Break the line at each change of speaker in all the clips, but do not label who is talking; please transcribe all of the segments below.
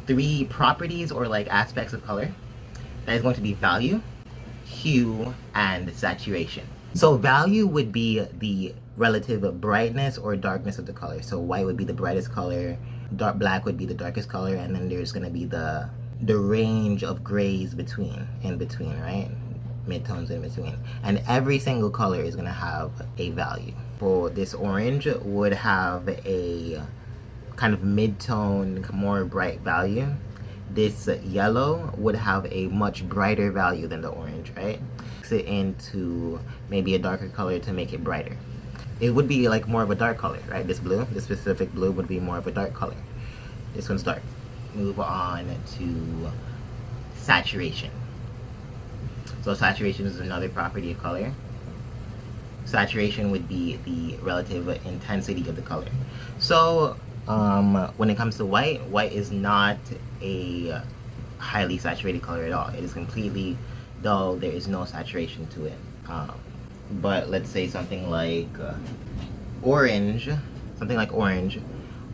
three properties or like aspects of color. That is going to be value, hue, and saturation. So value would be the relative brightness or darkness of the color. So white would be the brightest color, black would be the darkest color, and then there's going to be the range of grays in between, right? Midtones in between. And every single color is going to have a value. For this orange would have a kind of mid-tone, more bright value. This yellow would have a much brighter value than the orange, right? Mix it into maybe a darker color to make it brighter. It would be like more of a dark color, right? This blue, this specific blue would be more of a dark color. This one's dark. Move on to saturation. So saturation is another property of color. Saturation would be the relative intensity of the color. So when it comes to white, white is not a highly saturated color at all. It is completely dull. There is no saturation to it. But let's say something like orange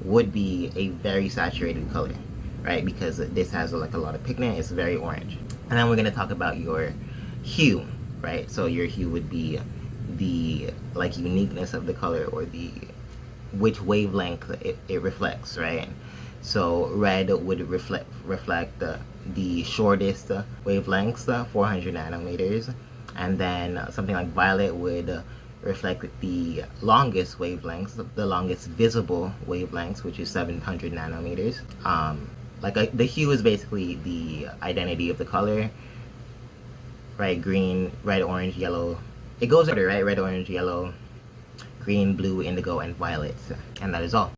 would be a very saturated color, right? Because this has like a lot of pigment. It's very orange. And then we're going to talk about your hue, right? So your hue would be the like uniqueness of the color, or the which wavelength it reflects, right? So red would reflect the shortest wavelengths, 400 nanometers, and then something like violet would reflect the longest wavelengths, the longest visible wavelengths, which is 700 nanometers. The hue is basically the identity of the color, right? Green, red, orange, yellow. It goes order, right? Red, orange, yellow, green, blue, indigo, and violet. And that is all.